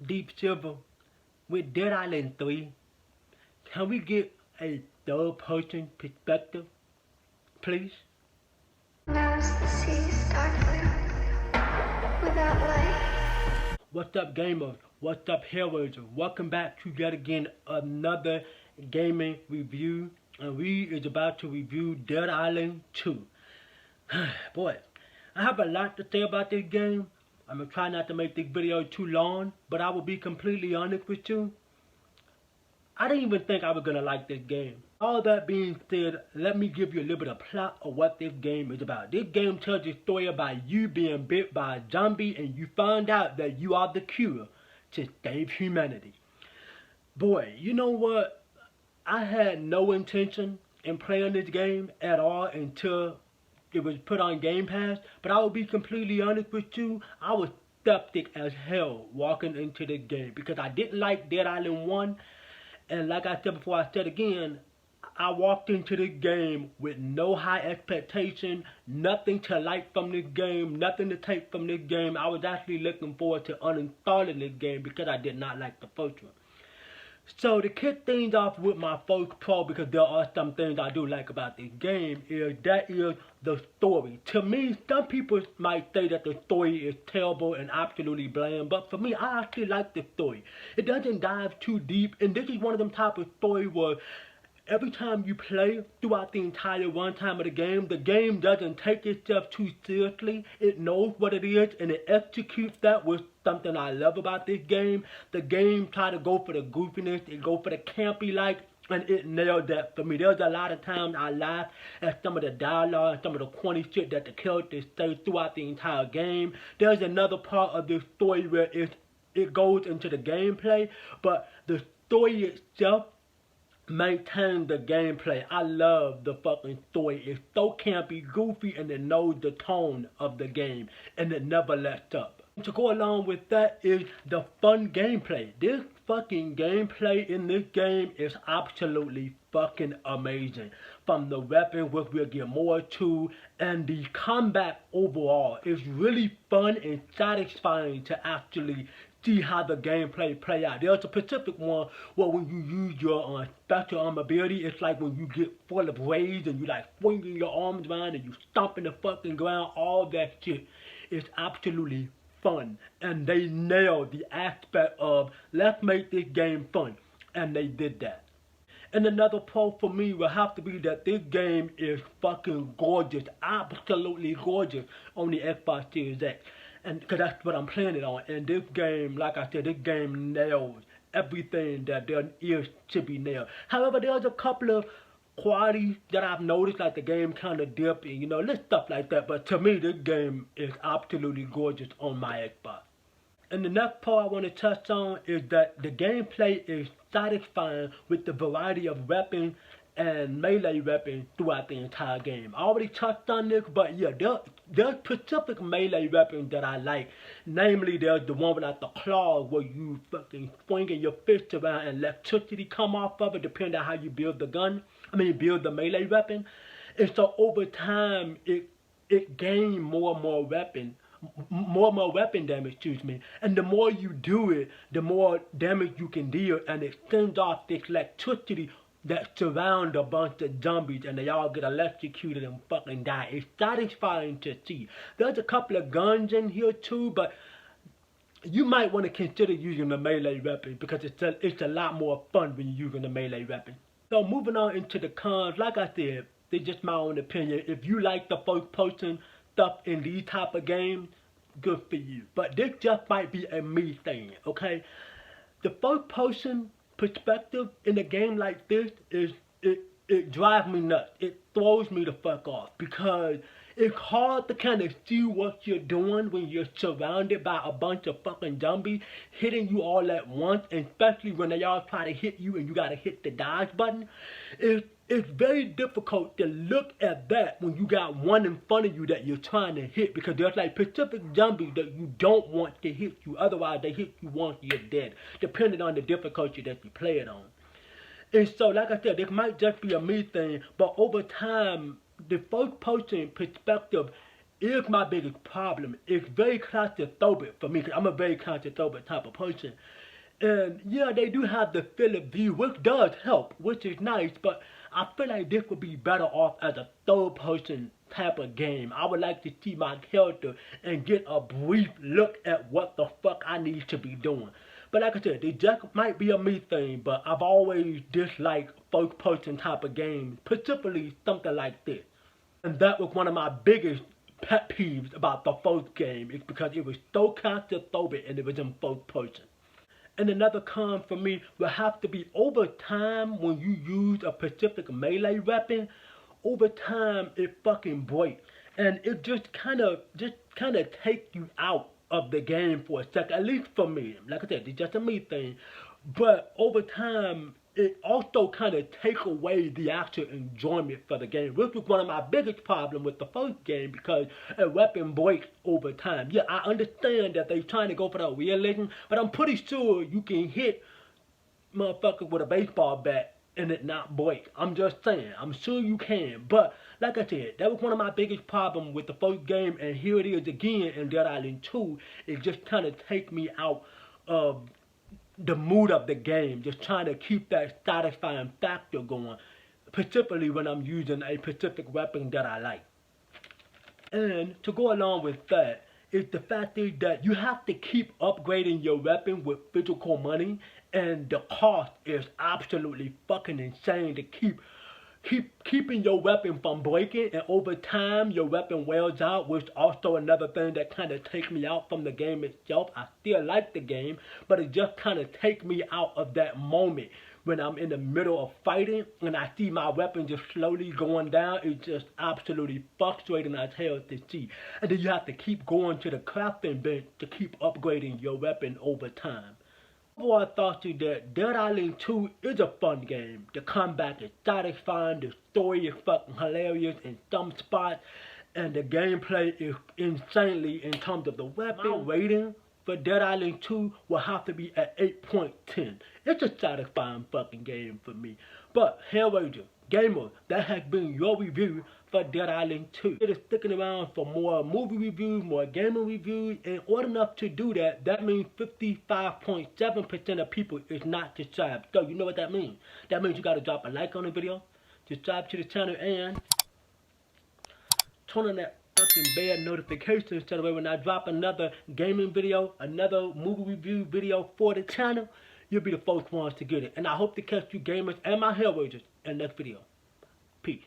Deep Silver with Dead Island 3. Can we get a third person perspective, please? Knows the sea's dark blue, without light. What's up, gamers? What's up, HELLRAISERS? Welcome back to yet again another gaming review, and we is about to review Dead Island 2. Boy, I have a lot to say about this game. I'm gonna try not to make this video too long, but I will be completely honest with you. I didn't even think I was gonna like this game. All that being said, let me give you a little bit of plot of what this game is about. This game tells a story about you being bit by a zombie and you find out that you are the cure to save humanity. Boy, you know what? I had no intention in playing this game at all until it was put on Game Pass, but I will be completely honest with you, I was skeptic as hell walking into this game because I didn't like Dead Island 1, and like I said before, I said again, I walked into this game with no high expectation, nothing to like from this game, nothing to take from this game. I was actually looking forward to uninstalling this game because I did not like the first one. So to kick things off with my first pro, because there are some things I do like about this game, is the story. To me, some people might say that the story is terrible and absolutely bland, but for me, I actually like the story. It doesn't dive too deep, and this is one of them type of stories where every time you play throughout the entire runtime of the game doesn't take itself too seriously. It knows what it is and it executes that with something I love about this game. The game try to go for the goofiness, it go for the campy like, and it nailed that for me. There's a lot of times I laugh at some of the dialogue and some of the corny shit that the characters say throughout the entire game. There's another part of this story where it goes into the gameplay, but the story itself maintain the gameplay. I love the fucking story. It's so campy, goofy, and it knows the tone of the game, and it never lets up. To go along with that is the fun gameplay. This fucking gameplay in this game is absolutely fucking amazing. From the weapon, which we'll get more to, and the combat overall. It's really fun and satisfying to actually see how the gameplay play out. There's a specific one where when you use your special arm ability, it's like when you get full of rage and you like swinging your arms around and you stomping the fucking ground. All that shit is absolutely fun, and they nailed the aspect of let's make this game fun, and they did that. And another pro for me will have to be that this game is fucking gorgeous, absolutely gorgeous on the Xbox Series X. And because that's what I'm playing it on. And this game, like I said, this game nails everything that there is to be nailed. However, there's a couple of qualities that I've noticed, like the game kind of dip and, you know, little stuff like that. But to me, this game is absolutely gorgeous on my Xbox. And the next part I want to touch on is that the gameplay is satisfying with the variety of weapons and melee weapons throughout the entire game. I already touched on this, but yeah, there's specific melee weapons that I like. Namely, there's the one with like the claws where you fucking swinging your fist around and electricity come off of it, depending on how you build the gun. Build the melee weapon. And so over time, it gains more and more weapon. More and more weapon damage, and the more you do it, the more damage you can deal, and it sends off this electricity that surround a bunch of zombies, and they all get electrocuted and fucking die. It's satisfying to see. There's a couple of guns in here too, but you might want to consider using the melee weapon because it's a lot more fun when you're using the melee weapon. So moving on into the cons, like I said, it's just my own opinion. If you like the first person stuff in these type of games, good for you. But this just might be a me thing, okay? The first person perspective in a game like this is it drives me nuts. It throws me the fuck off because it's hard to kind of see what you're doing when you're surrounded by a bunch of fucking zombies hitting you all at once, and especially when they all try to hit you and you gotta hit the dodge button. It's very difficult to look at that when you got one in front of you that you're trying to hit, because there's like specific zombies that you don't want to hit you. Otherwise, they hit you once, you're dead, depending on the difficulty that you play it on. And so, like I said, this might just be a me thing, but over time, the first person perspective is my biggest problem. It's very claustrophobic for me because I'm a very claustrophobic type of person. And yeah, they do have the Philip view, which does help, which is nice, but I feel like this would be better off as a third person type of game. I would like to see my character and get a brief look at what the fuck I need to be doing. But like I said, it just might be a me thing, but I've always disliked first person type of games, particularly something like this. And that was one of my biggest pet peeves about the first game, is because it was so claustrophobic and it was in first person. And another con for me will have to be over time when you use a specific melee weapon, over time it fucking breaks. And it just kinda take you out of the game for a second, at least for me. Like I said, it's just a me thing. But over time, it also kind of take away the actual enjoyment for the game, which was one of my biggest problems with the first game, because a weapon breaks over time. Yeah, I understand that they're trying to go for that realism, but I'm pretty sure you can hit motherfuckers with a baseball bat and it not break. I'm just saying, I'm sure you can. But like I said, that was one of my biggest problems with the first game, and here it is again in Dead Island 2. It just kind of take me out of the mood of the game, just trying to keep that satisfying factor going, particularly when I'm using a specific weapon that I like. And to go along with that is the fact is that you have to keep upgrading your weapon with physical money, and the cost is absolutely fucking insane to keeping your weapon from breaking, and over time your weapon wears out, which also another thing that kind of takes me out from the game itself. I still like the game, but it just kind of takes me out of that moment when I'm in the middle of fighting and I see my weapon just slowly going down. It's just absolutely frustrating as hell to see. And then you have to keep going to the crafting bench to keep upgrading your weapon over time. Overall, I thought that Dead Island 2 is a fun game. The combat is satisfying, the story is fucking hilarious in some spots, and the gameplay is insanely in terms of the weapon. My rating for Dead Island 2 will have to be at 8.10. It's a satisfying fucking game for me. But HELLRAISERS, gamer, that has been your review for Dead Island 2. It is sticking around for more movie reviews, more gaming reviews. In order enough to do that, that means 55.7% of people is not subscribed. So you know what that means? That means you gotta drop a like on the video, subscribe to the channel, and turn on that fucking bell notifications so that way when I drop another gaming video, another movie review video for the channel, you'll be the first ones to get it. And I hope to catch you gamers and my HELLRAISERS in the next video. Peace.